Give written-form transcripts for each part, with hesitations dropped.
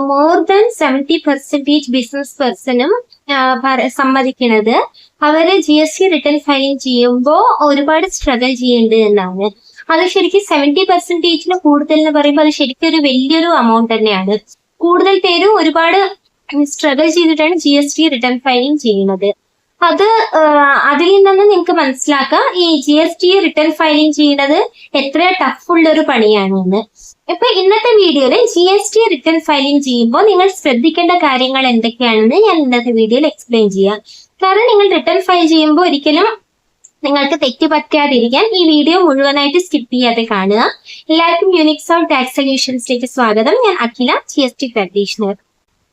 More than 70% business പേഴ്സണും സമ്മതിക്കുന്നത് അവര് GST return file ചെയ്യുമ്പോൾ ഒരുപാട് സ്ട്രഗിൾ ചെയ്യേണ്ടത് എന്നാണ്. അത് ശരിക്കും 70%-ന് കൂടുതൽ എന്ന് പറയുമ്പോൾ അത് ശരിക്കും ഒരു വലിയൊരു എമൗണ്ട് തന്നെയാണ്. കൂടുതൽ പേരും ഒരുപാട് സ്ട്രഗിൾ ചെയ്തിട്ടാണ് GST റിട്ടേൺ ഫയലിംഗ് ചെയ്യുന്നത്. അത് അതിൽ നിന്ന് നിങ്ങൾക്ക് മനസ്സിലാക്കാം ഈ GST റിട്ടേൺ ഫയലിംഗ് ചെയ്യുന്നത് എത്ര ടഫ് ഉള്ള ഒരു പണിയാണെന്ന്. ഇപ്പൊ ഇന്നത്തെ വീഡിയോയിൽ GST റിട്ടേൺ ഫയലിംഗ് ചെയ്യുമ്പോൾ നിങ്ങൾ ശ്രദ്ധിക്കേണ്ട കാര്യങ്ങൾ എന്തൊക്കെയാണെന്ന് ഞാൻ ഇന്നത്തെ വീഡിയോയിൽ എക്സ്പ്ലെയിൻ ചെയ്യാം. കാരണം നിങ്ങൾ റിട്ടേൺ ഫയൽ ചെയ്യുമ്പോൾ ഒരിക്കലും നിങ്ങൾക്ക് തെറ്റ് പറ്റാതിരിക്കാൻ ഈ വീഡിയോ മുഴുവനായിട്ട് സ്കിപ്പ് ചെയ്യാതെ കാണുക. എല്ലാവർക്കും യൂണിക് സോൾവ് ടാക്സ് സൊല്യൂഷൻസിലേക്ക് സ്വാഗതം. ഞാൻ അഖില, GST പ്രാക്ടീഷണർ.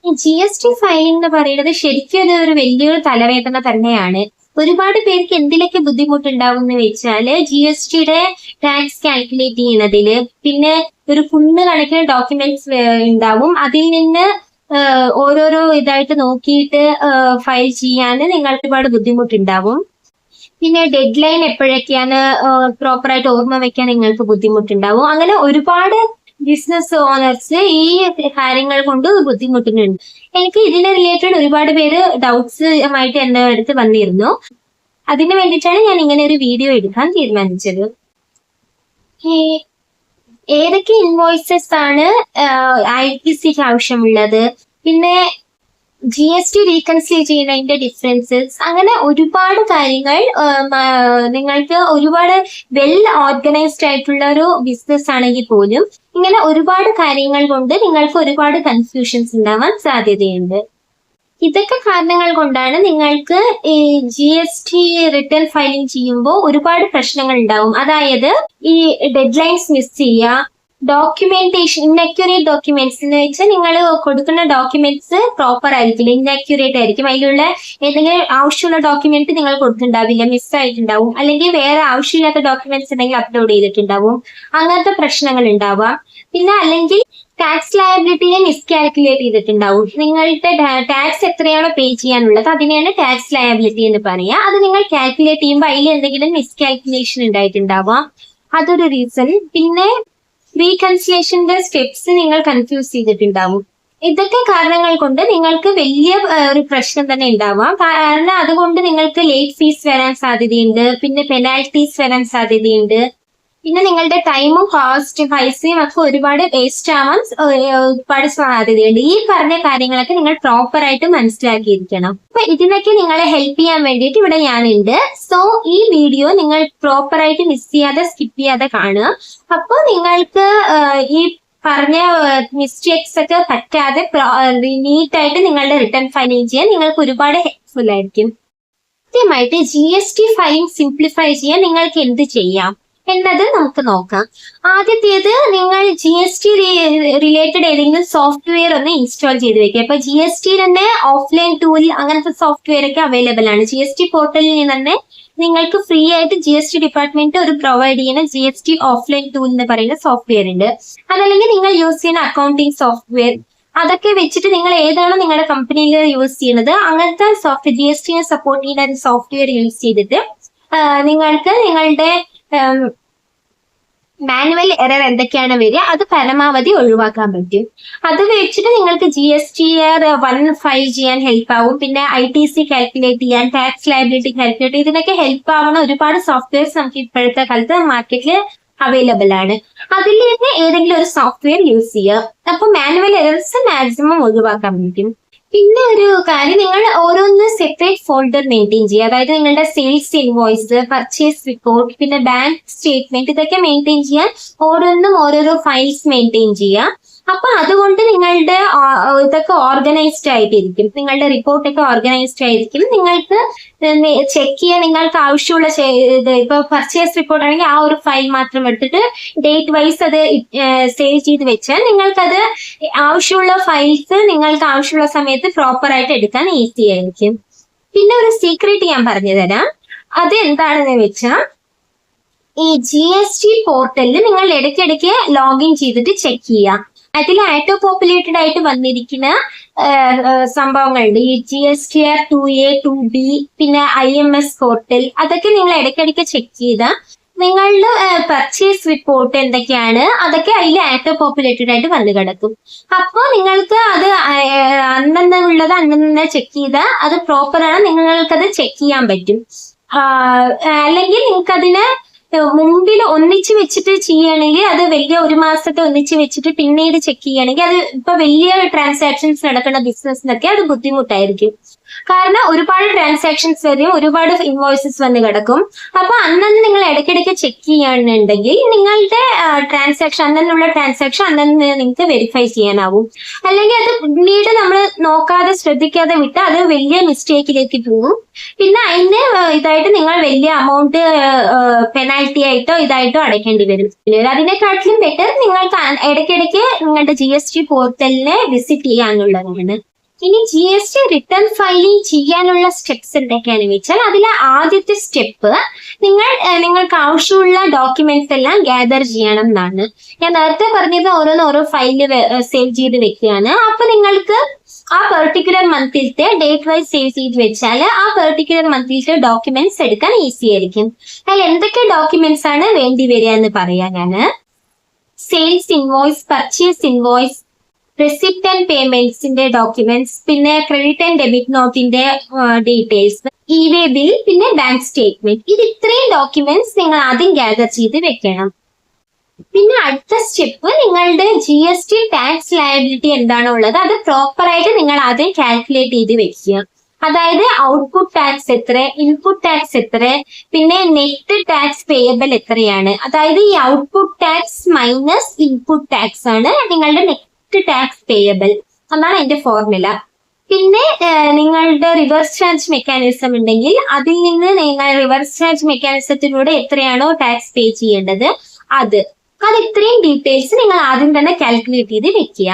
ഈ GST ഫയലിംഗ് എന്ന് പറയുന്നത് ശരിക്കും ഒരു വലിയൊരു തലവേദന തന്നെയാണ്. ഒരുപാട് പേർക്ക് എന്തിലൊക്കെ ബുദ്ധിമുട്ടുണ്ടാവും എന്ന് വെച്ചാല് GSTയുടെ ടാക്സ് കാൽക്കുലേറ്റ് ചെയ്യുന്നതില്, പിന്നെ ഒരു കണക്കിന് ഡോക്യുമെന്റ്സ് ഉണ്ടാവും. അതിൽ നിന്ന് ഓരോരോ ഇതായിട്ട് നോക്കിയിട്ട് ഫയൽ ചെയ്യാൻ നിങ്ങൾക്ക് ഒരുപാട് ബുദ്ധിമുട്ടുണ്ടാവും. പിന്നെ ഡെഡ് ലൈൻ എപ്പോഴൊക്കെയാണ് പ്രോപ്പറായിട്ട് ഓർമ്മ വെക്കാൻ നിങ്ങൾക്ക് ബുദ്ധിമുട്ടുണ്ടാവും. അങ്ങനെ ഒരുപാട് ബിസിനസ് ഓണേഴ്സ് ഈ കാര്യങ്ങൾ കൊണ്ട് ബുദ്ധിമുട്ടുന്നുണ്ട്. എനിക്ക് ഇതിന് റിലേറ്റഡ് ഒരുപാട് പേര് ഡൗട്ട്സ് ആയിട്ട് എന്റെ അടുത്ത് വന്നിരുന്നു. അതിന് വേണ്ടിയിട്ടാണ് ഞാൻ ഇങ്ങനെ ഒരു വീഡിയോ എടുക്കാൻ തീരുമാനിച്ചത്. ഏതൊക്കെ ഇൻവോയ്സസ് ആണ് ITCക്ക് ആവശ്യമുള്ളത്, പിന്നെ GST റീകൺസിൽ ചെയ്യുന്നതിന്റെ ഡിഫറൻസസ്, അങ്ങനെ ഒരുപാട് കാര്യങ്ങൾ നിങ്ങൾക്ക് ഒരുപാട് വെൽ ഓർഗനൈസ്ഡ് ആയിട്ടുള്ള ഒരു ബിസിനസ് ആണെങ്കിൽ പോലും ഇങ്ങനെ ഒരുപാട് കാര്യങ്ങൾ കൊണ്ട് നിങ്ങൾക്ക് ഒരുപാട് കൺഫ്യൂഷൻസ് ഉണ്ടാവാൻ സാധ്യതയുണ്ട്. ഇതൊക്കെ കാരണങ്ങൾ കൊണ്ടാണ് നിങ്ങൾക്ക് ഈ GST റിട്ടേൺ ഫയലിംഗ് ചെയ്യുമ്പോൾ ഒരുപാട് പ്രശ്നങ്ങൾ ഉണ്ടാവും. അതായത് ഈ ഡെഡ് ലൈൻസ് മിസ് ചെയ്യുക, ഡോക്യുമെന്റേഷൻ ഇൻഅക്യുറേറ്റ് ഡോക്യുമെന്റ്സ് എന്ന് വെച്ചാൽ നിങ്ങൾ കൊടുക്കുന്ന ഡോക്യുമെന്റ്സ് പ്രോപ്പർ ആയിരിക്കില്ല, ഇൻഅക്യുറേറ്റ് ആയിരിക്കും. അതിലുള്ള ഏതെങ്കിലും ആവശ്യമുള്ള ഡോക്യുമെന്റ് നിങ്ങൾ കൊടുത്തിട്ടുണ്ടാവില്ല, മിസ്സായിട്ടുണ്ടാവും. അല്ലെങ്കിൽ വേറെ ആവശ്യമില്ലാത്ത ഡോക്യുമെന്റ്സ് ഉണ്ടെങ്കിൽ അപ്ലോഡ് ചെയ്തിട്ടുണ്ടാവും. അങ്ങനത്തെ പ്രശ്നങ്ങൾ ഉണ്ടാവാം. പിന്നെ അല്ലെങ്കിൽ ടാക്സ് ലയബിലിറ്റിയെ മിസ്കാൽക്കുലേറ്റ് ചെയ്തിട്ടുണ്ടാവും. നിങ്ങളുടെ ടാക്സ് എത്രയാണോ പേ ചെയ്യാനുള്ളത് അതിനെയാണ് ടാക്സ് ലയബിലിറ്റി എന്ന് പറയുക. അത് നിങ്ങൾ കാൽക്കുലേറ്റ് ചെയ്യുമ്പോൾ അതിൽ എന്തെങ്കിലും മിസ്കാൽക്കുലേഷൻ ഉണ്ടായിട്ടുണ്ടാവാം, അതൊരു റീസൺ. പിന്നെ റീകൺസിലേഷന്റെ സ്റ്റെപ്സ് നിങ്ങൾ കൺഫ്യൂസ് ചെയ്തിട്ടുണ്ടാവും. ഇതൊക്കെ കാരണങ്ങൾ കൊണ്ട് നിങ്ങൾക്ക് വലിയ ഒരു പ്രശ്നം തന്നെ ഉണ്ടാവാം. കാരണം അതുകൊണ്ട് നിങ്ങൾക്ക് ലേറ്റ് ഫീസ് വരാൻ സാധ്യതയുണ്ട്, പിന്നെ പെനാൽറ്റീസ് വരാൻ സാധ്യതയുണ്ട്. പിന്നെ നിങ്ങളുടെ ടൈമും കോസ്റ്റ് പൈസയും ഒക്കെ ഒരുപാട് വേസ്റ്റ് ആവാൻ ഒരുപാട് സാധ്യതയുണ്ട്. ഈ പറഞ്ഞ കാര്യങ്ങളൊക്കെ നിങ്ങൾ പ്രോപ്പർ ആയിട്ട് മനസ്സിലാക്കിയിരിക്കണം. അപ്പൊ ഇതിനൊക്കെ നിങ്ങളെ ഹെൽപ്പ് ചെയ്യാൻ വേണ്ടിയിട്ട് ഇവിടെ ഞാനുണ്ട്. സോ ഈ വീഡിയോ നിങ്ങൾ പ്രോപ്പർ ആയിട്ട് മിസ് ചെയ്യാതെ സ്കിപ്പ് ചെയ്യാതെ കാണുക. അപ്പോൾ നിങ്ങൾക്ക് ഈ പറഞ്ഞ മിസ്റ്റേക്സ് ഒക്കെ പറ്റാതെ നീറ്റായിട്ട് നിങ്ങളുടെ റിട്ടേൺ ഫയലിംഗ് ചെയ്യാൻ നിങ്ങൾക്ക് ഒരുപാട് ഹെൽപ്ഫുൾ ആയിരിക്കും. ആദ്യമായിട്ട് GST ഫയലിംഗ് സിംപ്ലിഫൈ ചെയ്യാൻ നിങ്ങൾക്ക് എന്ത് ചെയ്യാം എന്നത് നമുക്ക് നോക്കാം. ആദ്യത്തേത്, നിങ്ങൾ GST റിലേറ്റഡ് ഏതെങ്കിലും സോഫ്റ്റ്വെയർ ഒന്ന് ഇൻസ്റ്റാൾ ചെയ്ത് വെക്കുക. ഇപ്പൊ GST തന്നെ ഓഫ്ലൈൻ ടൂൾ അങ്ങനത്തെ സോഫ്റ്റ്വെയർ ഒക്കെ അവൈലബിൾ ആണ്. GST പോർട്ടലിൽ നിന്ന് തന്നെ നിങ്ങൾക്ക് ഫ്രീ ആയിട്ട് GST ഡിപ്പാർട്ട്മെന്റ് ഒരു പ്രൊവൈഡ് ചെയ്യുന്ന GST ഓഫ്ലൈൻ ടൂൾ എന്ന് പറയുന്ന സോഫ്റ്റ്വെയർ ഉണ്ട്. അതല്ലെങ്കിൽ നിങ്ങൾ യൂസ് ചെയ്യുന്ന അക്കൗണ്ടിങ് സോഫ്റ്റ്വെയർ, അതൊക്കെ വെച്ചിട്ട് നിങ്ങൾ ഏതാണോ നിങ്ങളുടെ കമ്പനിയിൽ യൂസ് ചെയ്യുന്നത് അങ്ങനത്തെ GSTനെ സപ്പോർട്ട് ചെയ്യുന്ന സോഫ്റ്റ്വെയർ യൂസ് ചെയ്തിട്ട് നിങ്ങൾക്ക് നിങ്ങളുടെ മാനുവൽ എറർ എന്തൊക്കെയാണ് വരിക അത് പരമാവധി ഒഴിവാക്കാൻ പറ്റും. അത് വെച്ചിട്ട് നിങ്ങൾക്ക് GSTR 1 ഫയൽ ചെയ്യാൻ ഹെൽപ്പ് ആവും. പിന്നെ ITC കാൽക്കുലേറ്റ് ചെയ്യാൻ, ടാക്സ് ലയബിലിറ്റി കാൽക്കുലേറ്റ് ഇതിനൊക്കെ ഹെൽപ്പ് ആവുന്ന ഒരുപാട് സോഫ്റ്റ്വെയർസ് നമുക്ക് ഇപ്പോഴത്തെ കാലത്ത് മാർക്കറ്റിൽ അവൈലബിൾ ആണ്. അതിൽ നിന്ന് ഏതെങ്കിലും ഒരു സോഫ്റ്റ്വെയർ യൂസ് ചെയ്യുക. അപ്പൊ മാനുവൽ എറർസ് മാക്സിമം ഒഴിവാക്കാൻ പറ്റും. പിന്നെ ഒരു കാര്യം, നിങ്ങൾ ഓരോന്ന് സെപ്പറേറ്റ് ഫോൾഡർ മെയിൻറ്റെയിൻ ചെയ്യുക. അതായത് നിങ്ങളുടെ സെയിൽസ് ഇൻവോയ്സ്, പർച്ചേസ് റിപ്പോർട്ട്, പിന്നെ ബാങ്ക് സ്റ്റേറ്റ്മെന്റ്, ഇതൊക്കെ മെയിൻറ്റെയിൻ ചെയ്യാൻ ഓരോന്നും ഓരോരോ ഫയൽസ് മെയിൻറ്റെയിൻ ചെയ്യുക. അപ്പൊ അതുകൊണ്ട് നിങ്ങളുടെ ഇതൊക്കെ ഓർഗനൈസ്ഡ് ആയിട്ടിരിക്കും, നിങ്ങളുടെ റിപ്പോർട്ടൊക്കെ ഓർഗനൈസ്ഡ് ആയിരിക്കും. നിങ്ങൾക്ക് ചെക്ക് ചെയ്യാൻ നിങ്ങൾക്ക് ആവശ്യമുള്ള ഇപ്പൊ പർച്ചേസ് റിപ്പോർട്ട് ആണെങ്കിൽ ആ ഒരു ഫയൽ മാത്രം എടുത്തിട്ട് ഡേറ്റ് വൈസ് അത് സേവ് ചെയ്ത് വെച്ചാൽ നിങ്ങൾക്കത് ആവശ്യമുള്ള ഫയൽസ് നിങ്ങൾക്ക് ആവശ്യമുള്ള സമയത്ത് പ്രോപ്പർ ആയിട്ട് എടുക്കാൻ ഈസി ആയിരിക്കും. പിന്നെ ഒരു സീക്രട്ട് ഞാൻ പറഞ്ഞു തരാം. അത് എന്താണെന്ന് വെച്ചാൽ, ഈ GST പോർട്ടലിൽ നിങ്ങൾ ഇടയ്ക്കിടയ്ക്ക് ലോഗിൻ ചെയ്തിട്ട് ചെക്ക് ചെയ്യുക. അതിൽ ആറ്റോ പോപ്പുലേറ്റഡ് ആയിട്ട് വന്നിരിക്കുന്ന സംഭവങ്ങളുണ്ട്. ഈ GSTR 2A 2B പിന്നെ IMS പോർട്ടൽ, അതൊക്കെ നിങ്ങൾ ഇടയ്ക്കിടയ്ക്ക് ചെക്ക് ചെയ്താൽ നിങ്ങളുടെ പർച്ചേസ് റിപ്പോർട്ട് എന്തൊക്കെയാണ് അതൊക്കെ അതിൽ ആക്ട് പോപ്പുലേറ്റഡ് ആയിട്ട് വന്നു കിടക്കും. അപ്പോൾ നിങ്ങൾക്ക് അത് അന്നെന്നുള്ളത് അന്നെ ചെക്ക് ചെയ്താൽ അത് പ്രോപ്പർ ആണ്, നിങ്ങൾക്കത് ചെക്ക് ചെയ്യാൻ പറ്റും. അല്ലെങ്കിൽ നിങ്ങൾക്ക് അതിനെ മുമ്പിൽ ഒന്നിച്ച് വെച്ചിട്ട് ചെയ്യുകയാണെങ്കിൽ അത് വലിയ ഒരു മാസത്തെ ഒന്നിച്ച് വെച്ചിട്ട് പിന്നീട് ചെക്ക് ചെയ്യുകയാണെങ്കിൽ അത് ഇപ്പൊ വലിയ ട്രാൻസാക്ഷൻസ് നടക്കുന്ന ബിസിനസ്സിനൊക്കെ അത് ബുദ്ധിമുട്ടായിരിക്കും. കാരണം ഒരുപാട് ട്രാൻസാക്ഷൻസ് വരും, ഒരുപാട് ഇൻവോയ്സസ് വന്ന് കിടക്കും. അപ്പൊ അന്നന്ന് നിങ്ങൾ ഇടയ്ക്കിടയ്ക്ക് ചെക്ക് ചെയ്യുകയാണെന്നുണ്ടെങ്കിൽ നിങ്ങളുടെ ട്രാൻസാക്ഷൻ അന്നുള്ള ട്രാൻസാക്ഷൻ അന്നന്ന് നിങ്ങൾക്ക് വെരിഫൈ ചെയ്യാനാവും. അല്ലെങ്കിൽ അത് പിന്നീട് നമ്മൾ നോക്കാതെ ശ്രദ്ധിക്കാതെ വിട്ട് അത് വലിയ മിസ്റ്റേക്കിലേക്ക് പോകും. പിന്നെ അതിന് ഇതായിട്ട് നിങ്ങൾ വലിയ എമൗണ്ട് പെനാൽറ്റി ആയിട്ടോ ഇതായിട്ടോ അടയ്ക്കേണ്ടി വരും. അതിനെക്കാട്ടിലും ബെറ്റർ നിങ്ങൾക്ക് ഇടയ്ക്കിടയ്ക്ക് നിങ്ങളുടെ GST പോർട്ടലിനെ വിസിറ്റ് ചെയ്യാനുള്ളതാണ്. ഇനി GST റിട്ടേൺ ഫയലിംഗ് ചെയ്യാനുള്ള സ്റ്റെപ്സ് എന്തൊക്കെയാണെന്ന് വെച്ചാൽ അതിലെ ആദ്യത്തെ സ്റ്റെപ്പ് നിങ്ങൾക്ക് ആവശ്യമുള്ള ഡോക്യുമെന്റ്സ് എല്ലാം ഗ്യാദർ ചെയ്യണം എന്നാണ്. ഞാൻ നേരത്തെ പറഞ്ഞത് ഓരോ ഫയലിൽ സേവ് ചെയ്ത് വെക്കുകയാണ്. അപ്പൊ നിങ്ങൾക്ക് ആ പെർട്ടിക്കുലർ മന്തിലത്തെ ഡേറ്റ് വൈസ് സേവ് ചെയ്ത് വെച്ചാൽ ആ പെർട്ടിക്കുലർ മന്തിലത്തെ ഡോക്യുമെന്റ്സ് എടുക്കാൻ ഈസി ആയിരിക്കും. അതിൽ എന്തൊക്കെ ഡോക്യുമെന്റ്സ് ആണ് വേണ്ടി വരിക എന്ന് പറയാൻ ഞാൻ sales invoice, purchase invoice, receipt and പേയ്മെന്റ്സിന്റെ ഡോക്യുമെന്റ്സ്, പിന്നെ ക്രെഡിറ്റ് ആൻഡ് ഡെബിറ്റ് നോട്ടിന്റെ ഡീറ്റെയിൽസ്, ഇ-വേ ബിൽ, പിന്നെ ബാങ്ക് സ്റ്റേറ്റ്മെന്റ്. ഇത് ഇത്രയും ഡോക്യുമെന്റ്സ് നിങ്ങൾ ആദ്യം ഗ്യാദർ ചെയ്ത് വെക്കണം. പിന്നെ അടുത്ത സ്റ്റെപ്പ് നിങ്ങളുടെ GST ടാക്സ് ലയബിലിറ്റി എന്താണോ ഉള്ളത് അത് പ്രോപ്പർ ആയിട്ട് നിങ്ങൾ ആദ്യം കാൽക്കുലേറ്റ് ചെയ്ത് വെക്കുക. അതായത് ഔട്ട്പുട്ട് ടാക്സ് എത്ര, ഇൻപുട്ട് ടാക്സ് എത്ര, പിന്നെ നെറ്റ് ടാക്സ് പേയബിൾ എത്രയാണ്. അതായത് ഈ output tax minus input tax ആണ് നിങ്ങളുടെ നെറ്റ് ടാക്സ് പേയബിൾ. അതാണ് അതിന്റെ ഫോർമുല. പിന്നെ നിങ്ങളുടെ റിവേഴ്സ് ചാർജ് മെക്കാനിസം ഉണ്ടെങ്കിൽ അതിൽ നിന്ന് നിങ്ങൾ റിവേഴ്സ് ചാർജ് മെക്കാനിസത്തിലൂടെ എത്രയാണോ ടാക്സ് പേ ചെയ്യേണ്ടത് അത് ഇത്രയും ഡീറ്റെയിൽസ് നിങ്ങൾ ആദ്യം തന്നെ കാൽക്കുലേറ്റ് ചെയ്ത് വെക്കുക.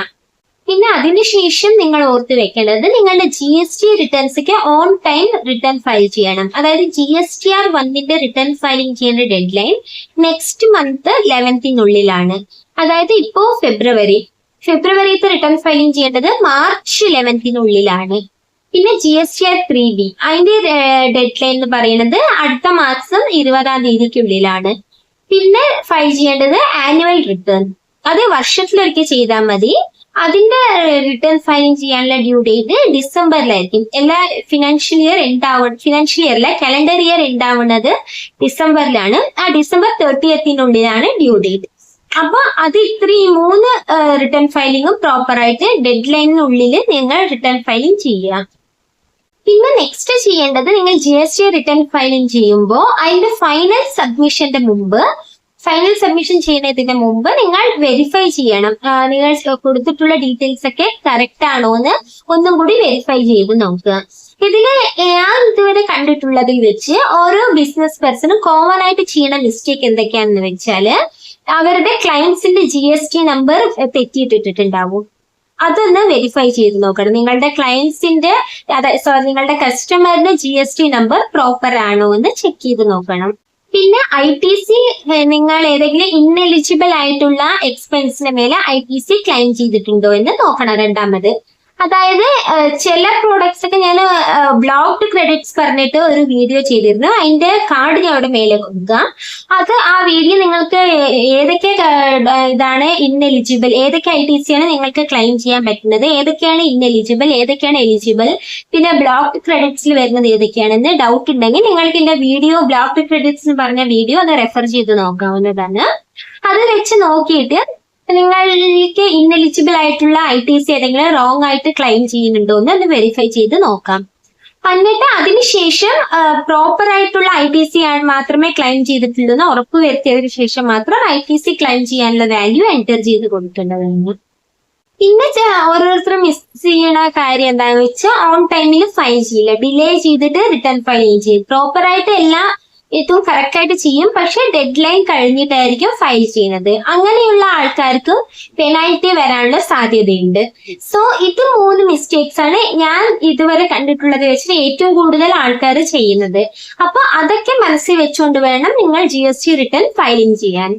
പിന്നെ അതിനുശേഷം നിങ്ങൾ ഓർത്ത് വെക്കേണ്ടത് നിങ്ങളുടെ GST returns on time return file ചെയ്യണം. അതായത് GSTR1 റിട്ടേൺ ഫയലിംഗ് ചെയ്യേണ്ട ഡെഡ് ലൈൻ നെക്സ്റ്റ് മന്ത് 11 അതായത് ഇപ്പോ ഫെബ്രുവരിത്തെ റിട്ടേൺ ഫയലിംഗ് ചെയ്യേണ്ടത് മാർച്ച് 11 പിന്നെ GSTR3B അതിന്റെ ഡെഡ് ലൈൻ എന്ന് പറയുന്നത് അടുത്ത മാസം 20 പിന്നെ ഫയൽ ചെയ്യേണ്ടത് ആനുവൽ റിട്ടേൺ, അത് വർഷത്തിലൊരിക്കൽ ചെയ്താൽ മതി. അതിന്റെ റിട്ടേൺ ഫയലിംഗ് ചെയ്യാനുള്ള ഡ്യൂ ഡേറ്റ് ഡിസംബറിലായിരിക്കും. എല്ലാ ഫിനാൻഷ്യൽ ഇയറിലെ കലണ്ടർ ഇയർ ഉണ്ടാവുന്നത് ഡിസംബറിലാണ്. ആ ഡിസംബർ 30 ഡ്യൂ ഡേറ്റ്. അപ്പൊ അത് ഇത്രയും 3 റിട്ടേൺ ഫയലിംഗും പ്രോപ്പർ ആയിട്ട് ഡെഡ് ലൈനിനുള്ളിൽ നിങ്ങൾ റിട്ടേൺ ഫയലിംഗ് ചെയ്യുക. പിന്നെ നെക്സ്റ്റ് ചെയ്യേണ്ടത് നിങ്ങൾ GST റിട്ടേൺ ഫയലിംഗ് ചെയ്യുമ്പോൾ അതിന്റെ ഫൈനൽ സബ്മിഷൻ ചെയ്യുന്നതിന് മുമ്പ് നിങ്ങൾ വെരിഫൈ ചെയ്യണം. നിങ്ങൾ കൊടുത്തിട്ടുള്ള ഡീറ്റെയിൽസ് ഒക്കെ കറക്റ്റ് ആണോ എന്ന് ഒന്നും കൂടി വെരിഫൈ ചെയ്ത് നോക്കുക. ഇതില് ഞാൻ ഇതുവരെ കണ്ടിട്ടുള്ളതിൽ വെച്ച് ഓരോ ബിസിനസ് പേഴ്സണും കോമൺ ആയിട്ട് ചെയ്യുന്ന മിസ്റ്റേക്ക് എന്തൊക്കെയാണെന്ന് വെച്ചാല് അവരുടെ ക്ലയൻസിന്റെ GST നമ്പർ തെറ്റിയിട്ടിട്ടുണ്ടാവും. അതൊന്ന് വെരിഫൈ ചെയ്ത് നോക്കണം. നിങ്ങളുടെ ക്ലയൻസിന്റെ നിങ്ങളുടെ കസ്റ്റമറിന്റെ GST നമ്പർ പ്രോപ്പർ ആണോ എന്ന് ചെക്ക് ചെയ്ത് നോക്കണം. പിന്നെ ITC നിങ്ങൾ ഏതെങ്കിലും ഇന്നെലിജിബിൾ ആയിട്ടുള്ള എക്സ്പെൻസിന് മേലെ ITC ക്ലെയിം ചെയ്തിട്ടുണ്ടോ എന്ന് നോക്കണം. രണ്ടാമത് അതായത് ചില പ്രോഡക്ട്സ് ഒക്കെ ഞാൻ ബ്ലോക്ക്ഡ് ക്രെഡിറ്റ്സ് പറഞ്ഞിട്ട് ഒരു വീഡിയോ ചെയ്തിരുന്നു. അതിന്റെ കാർഡ് ഞാൻ അവിടെ മേലെ കൊടുക്കാം. അത് ആ വീഡിയോ നിങ്ങൾക്ക് ഏതൊക്കെ ഇതാണ് ഇന്നെലിജിബിൾ, ഏതൊക്കെ ITC ആണ് നിങ്ങൾക്ക് ക്ലെയിം ചെയ്യാൻ പറ്റുന്നത്, ഏതൊക്കെയാണ് ഇന്നെലിജിബിൾ, ഏതൊക്കെയാണ് എലിജിബിൾ, പിന്നെ ബ്ലോക്ക്ഡ് ക്രെഡിറ്റ്സിൽ വരുന്നത് ഏതൊക്കെയാണെന്ന് ഡൗട്ട് ഉണ്ടെങ്കിൽ നിങ്ങൾക്ക് എന്റെ വീഡിയോ ബ്ലോക്ക്ഡ് ക്രെഡിറ്റ്സ് എന്ന് പറഞ്ഞ വീഡിയോ ഒന്ന് റെഫർ ചെയ്ത് നോക്കാവുന്നതാണ്. അത് വെച്ച് നോക്കിയിട്ട് നിങ്ങൾക്ക് ഇന്നെലിജിബിൾ ആയിട്ടുള്ള ITC ഏതെങ്കിലും റോങ് ആയിട്ട് ക്ലെയിം ചെയ്യുന്നുണ്ടോ എന്ന് അത് വെരിഫൈ ചെയ്ത് നോക്കാം. എന്നിട്ട് അതിനുശേഷം പ്രോപ്പർ ആയിട്ടുള്ള ITC മാത്രമേ ക്ലെയിം ചെയ്തിട്ടുള്ളൂ എന്ന് ഉറപ്പ് വരുത്തിയതിനു ശേഷം മാത്രം ITC ക്ലെയിം ചെയ്യാനുള്ള വാല്യൂ എൻറ്റർ ചെയ്ത് കൊടുക്കേണ്ടതാണ്. പിന്നെ ഓരോരുത്തരും മിസ് ചെയ്യണ കാര്യം എന്താണെന്ന് വെച്ചാൽ ഓൺ ടൈമിൽ ഫയൽ ചെയ്യില്ല, ഡിലേ ചെയ്തിട്ട് റിട്ടേൺ ഫയൽ ചെയ്യും. പ്രോപ്പർ ആയിട്ട് എല്ലാ ഇതും കറക്റ്റ് ആയിട്ട് ചെയ്യും, പക്ഷെ ഡെഡ് ലൈൻ കഴിഞ്ഞിട്ടായിരിക്കും ഫയൽ ചെയ്യുന്നത്. അങ്ങനെയുള്ള ആൾക്കാർക്ക് പെനാൽറ്റി വരാനുള്ള സാധ്യതയുണ്ട്. സോ ഇത് 3 മിസ്റ്റേക്സ് ആണ് ഞാൻ ഇതുവരെ കണ്ടിട്ടുള്ളത് വെച്ചിട്ട് ഏറ്റവും കൂടുതൽ ആൾക്കാർ ചെയ്യുന്നത്. അപ്പൊ അതൊക്കെ മനസ്സിൽ വെച്ചുകൊണ്ട് വേണം നിങ്ങൾ GST റിട്ടേൺ ഫയലിംഗ് ചെയ്യാൻ.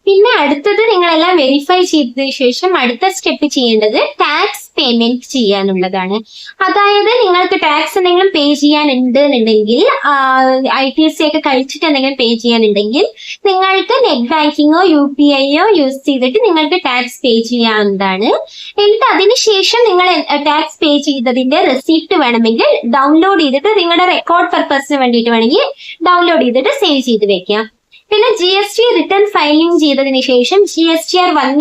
പിന്നെ അടുത്തത് നിങ്ങളെല്ലാം വെരിഫൈ ചെയ്തതിനു ശേഷം അടുത്ത സ്റ്റെപ്പ് ചെയ്യേണ്ടത് ടാക്സ് പേയ്മെന്റ് ചെയ്യാനുള്ളതാണ്. അതായത് നിങ്ങൾക്ക് ടാക്സ് എന്തെങ്കിലും പേ ചെയ്യാനുണ്ട് എന്നുണ്ടെങ്കിൽ, ITC ഒക്കെ കഴിച്ചിട്ട് എന്തെങ്കിലും പേ ചെയ്യാനുണ്ടെങ്കിൽ നിങ്ങൾക്ക് നെറ്റ് ബാങ്കിങ്ങോ UPI യൂസ് ചെയ്തിട്ട് നിങ്ങൾക്ക് ടാക്സ് പേ ചെയ്യാവുന്നതാണ്. എന്നിട്ട് അതിനുശേഷം നിങ്ങൾ ടാക്സ് പേ ചെയ്തതിന്റെ റെസിപ്റ്റ് വേണമെങ്കിൽ ഡൗൺലോഡ് ചെയ്തിട്ട് നിങ്ങളുടെ റെക്കോർഡ് പർപ്പസിന് വേണ്ടിയിട്ട് വേണമെങ്കിൽ ഡൗൺലോഡ് ചെയ്തിട്ട് സേവ് ചെയ്ത് വെക്കാം. പിന്നെ GST റിട്ടേൺ ഫയലിംഗ് ചെയ്തതിന് ശേഷം GSTR 1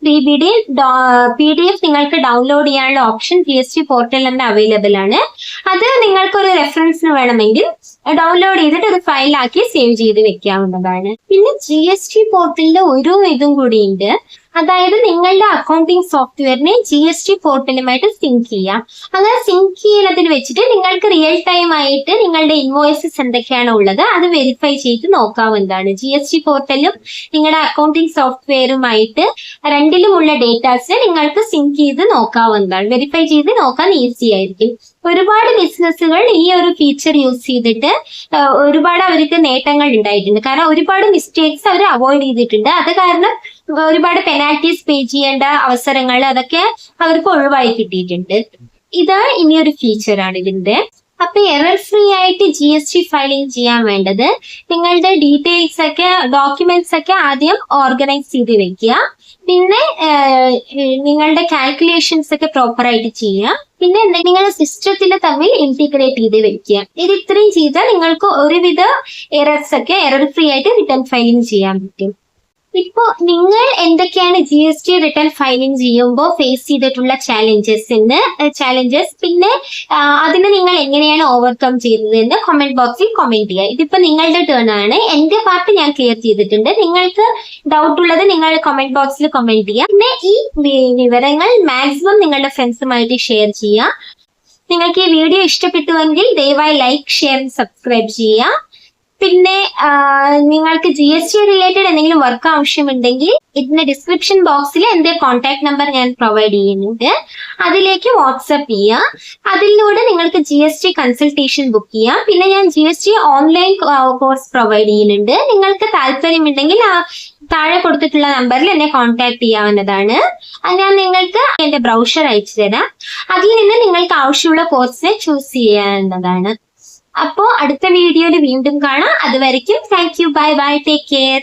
3BD PDF നിങ്ങൾക്ക് ഡൗൺലോഡ് ചെയ്യാനുള്ള ഓപ്ഷൻ GST പോർട്ടലിൽ തന്നെ അവൈലബിൾ ആണ്. അത് നിങ്ങൾക്ക് ഒരു റെഫറൻസിന് വേണമെങ്കിൽ ഡൗൺലോഡ് ചെയ്തിട്ട് ഒരു ഫയലാക്കി സേവ് ചെയ്ത് വെക്കാവുന്നതാണ്. പിന്നെ GST പോർട്ടലിന്റെ ഒരു ഇതും കൂടിയുണ്ട്. അതായത് നിങ്ങളുടെ അക്കൗണ്ടിങ് സോഫ്റ്റ്വെയറിനെ GST പോർട്ടലുമായിട്ട് സിങ്ക് ചെയ്യാം. അങ്ങനെ സിങ്ക് ചെയ്യുന്നതിന് വെച്ചിട്ട് നിങ്ങൾക്ക് റിയൽ ടൈം ആയിട്ട് നിങ്ങളുടെ ഇൻവോയ്സസ് എന്തൊക്കെയാണ് ഉള്ളത് അത് വെരിഫൈ ചെയ്ത് നോക്കാവുന്നതാണ്. GST പോർട്ടലും നിങ്ങളുടെ അക്കൗണ്ടിങ് സോഫ്റ്റ്വെയറുമായിട്ട് രണ്ടിലുമുള്ള ഡേറ്റാസ് നിങ്ങൾക്ക് സിങ്ക് ചെയ്ത് നോക്കാവുന്നതാണ്. വെരിഫൈ ചെയ്ത് നോക്കാൻ ഈസി ആയിരിക്കും. ഒരുപാട് ബിസിനസ്സുകൾ ഈ ഒരു ഫീച്ചർ യൂസ് ചെയ്തിട്ട് ഒരുപാട് അവർക്ക് നേട്ടങ്ങൾ ഉണ്ടായിട്ടുണ്ട്. കാരണം ഒരുപാട് മിസ്റ്റേക്സ് അവർ അവോയ്ഡ് ചെയ്തിട്ടുണ്ട്. അത് കാരണം ഒരുപാട് പെനാൽറ്റീസ് പേ ചെയ്യേണ്ട അവസരങ്ങൾ അതൊക്കെ അവർക്ക് ഒഴിവായി കിട്ടിയിട്ടുണ്ട്. ഇതാണ് ഇനിയൊരു ഫീച്ചറാണ് ഇതിന്റെ. അപ്പൊ എറർ ഫ്രീ ആയിട്ട് GST ഫയലിംഗ് ചെയ്യാൻ വേണ്ടത് നിങ്ങളുടെ ഡീറ്റെയിൽസ് ഒക്കെ ഡോക്യുമെന്റ്സ് ഒക്കെ ആദ്യം ഓർഗനൈസ് ചെയ്ത് വെക്കുക. പിന്നെ നിങ്ങളുടെ കാൽക്കുലേഷൻസ് ഒക്കെ പ്രോപ്പർ ആയിട്ട് ചെയ്യുക. പിന്നെ നിങ്ങളുടെ സിസ്റ്റത്തിൽ തമ്മിൽ ഇന്റിഗ്രേറ്റ് ചെയ്ത് വെക്കുക. ഇത് ഇത്രയും ചെയ്താൽ നിങ്ങൾക്ക് ഒരുവിധ എറർസ് ഒക്കെ എറർ ഫ്രീ ആയിട്ട് റിട്ടേൺ ഫയലിംഗ് ചെയ്യാൻ പറ്റും. ഇപ്പോ നിങ്ങൾ എന്തൊക്കെയാണ് GST റിട്ടേൺ ഫയലിംഗ് ചെയ്യുമ്പോൾ ഫേസ് ചെയ്തിട്ടുള്ള ചാലഞ്ചസ് പിന്നെ അതിനെ നിങ്ങൾ എങ്ങനെയാണ് ഓവർകം ചെയ്തത് എന്ന് കമന്റ് ബോക്സിൽ കമന്റ് ചെയ്യുക. ഇതിപ്പോ നിങ്ങളുടെ ടേൺ ആണ്. എന്റെ പാർട്ട് ഞാൻ ക്ലിയർ ചെയ്തിട്ടുണ്ട്. നിങ്ങൾക്ക് ഡൗട്ട് ഉള്ളത് നിങ്ങൾ കമന്റ് ബോക്സിൽ കമന്റ് ചെയ്യുക. പിന്നെ ഈ വിവരങ്ങൾ മാക്സിമം നിങ്ങളുടെ ഫ്രണ്ട്സുമായിട്ട് ഷെയർ ചെയ്യുക. നിങ്ങൾക്ക് ഈ വീഡിയോ ഇഷ്ടപ്പെട്ടുവെങ്കിൽ ദയവായി ലൈക്ക്, ഷെയർ, സബ്സ്ക്രൈബ് ചെയ്യുക. പിന്നെ നിങ്ങൾക്ക് GST റിലേറ്റഡ് എന്തെങ്കിലും വർക്ക് ആവശ്യമുണ്ടെങ്കിൽ ഇതിന്റെ ഡിസ്ക്രിപ്ഷൻ ബോക്സിൽ എന്റെ കോൺടാക്ട് നമ്പർ ഞാൻ പ്രൊവൈഡ് ചെയ്യുന്നുണ്ട്. അതിലേക്ക് വാട്സ്ആപ്പ് ചെയ്യുക. അതിലൂടെ നിങ്ങൾക്ക് GST കൺസൾട്ടേഷൻ ബുക്ക് ചെയ്യാം. പിന്നെ ഞാൻ GST ഓൺലൈൻ കോഴ്സ് പ്രൊവൈഡ് ചെയ്യുന്നുണ്ട്. നിങ്ങൾക്ക് താല്പര്യമുണ്ടെങ്കിൽ താഴെ കൊടുത്തിട്ടുള്ള നമ്പറിൽ എന്നെ കോൺടാക്ട് ചെയ്യാവുന്നതാണ്. ഞാൻ നിങ്ങൾക്ക് എന്റെ ബ്രൗഷർ അയച്ചു തരാം. അതിൽ നിന്ന് നിങ്ങൾക്ക് ആവശ്യമുള്ള കോഴ്സ് ചൂസ് ചെയ്യാവുന്നതാണ്. അപ്പോ അടുത്ത വീഡിയോയിൽ വീണ്ടും കാണാം. അതുവരയ്ക്കും thank you, bye bye, take care.